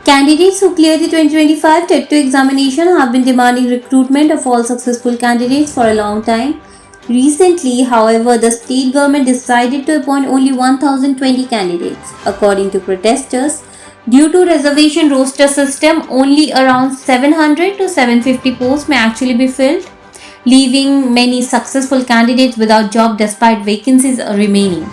Candidates who cleared the 2025 TET2 examination have been demanding recruitment of all successful candidates for a long time. Recently, however, the state government decided to appoint only 1,020 candidates. According to protesters, due to reservation roster system, only around 700 to 750 posts may actually be filled, leaving many successful candidates without job despite vacancies remaining.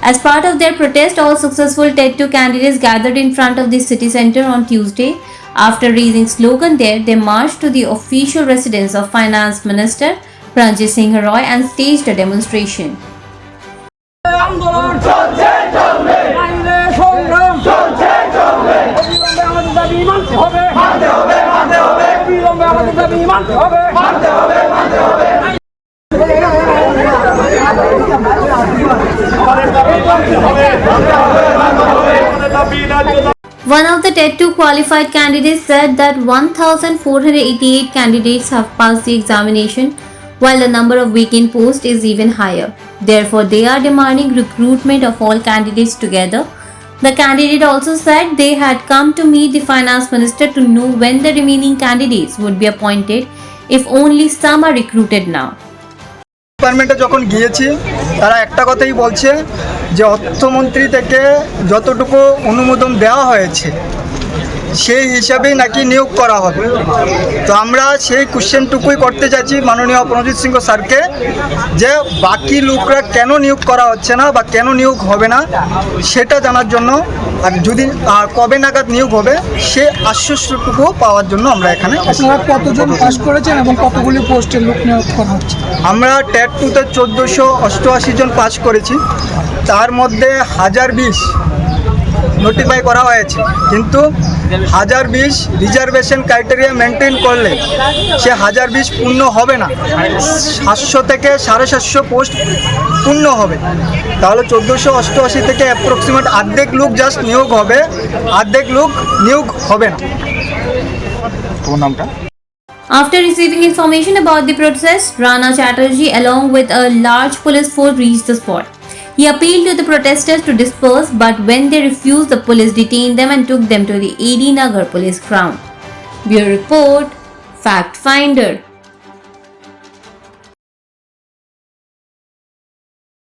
As part of their protest, all successful TET2 candidates gathered in front of the city center on Tuesday. After raising slogan there, they marched to the official residence of Finance Minister Pranjit Singh Roy and staged a demonstration. One of the TET2 qualified candidates said that 1,488 candidates have passed the examination, while the number of vacant posts is even higher. Therefore, they are demanding recruitment of all candidates together. The candidate also said they had come to meet the finance minister to know when the remaining candidates would be appointed, if only some are recruited now. ডিপার্টমেন্টে যখন গিয়েছি তারা একটা কথাই বলছে যে অর্থমন্ত্রী থেকে যতটুকু অনুমোদন দেওয়া হয়েছে সেই হিসাবেই নাকি নিয়োগ করা হবে। তো আমরা সেই কোশ্চেনটুকুই করতে চাইছি মাননীয় প্রণজিৎ সিংহ স্যারকে, যে বাকি লোকরা কেন নিয়োগ করা হচ্ছে না বা কেন নিয়োগ হবে না সেটা জানার জন্য, আর যদি কবে নাগাদ নিয়োগ হবে সে আশ্বস্তটুকু পাওয়ার জন্য আমরা এখানে। আপনারা কতজন পাস করেছেন এবং কতগুলি পোস্টের লোক নিয়োগ করা হচ্ছে? আমরা TET2-তে 1488 জন পাস করেছি, তার মধ্যে 1020 নোটিফাই করা হয়েছে, কিন্তু 1020 রিজার্ভেশন ক্রাইটেরিয়া মেনটেন করলে সে 1020 পূর্ণ হবে না, 700 থেকে 750 পোস্ট পূর্ণ হবে। তাহলে 1488 থেকে অ্যাপ্রক্সিমেট অর্ধেক লোক জাস্ট নিয়োগ হবে, অর্ধেক লোক নিয়োগ হবে না। তোমার নামটা? After receiving information about the protest, Rana Chatterjee along with a large police force reached the spot. He appealed to the protesters to disperse, but when they refused, the police detained them and took them to the AD Nagar police ground. Bureau Report, Fact Finder.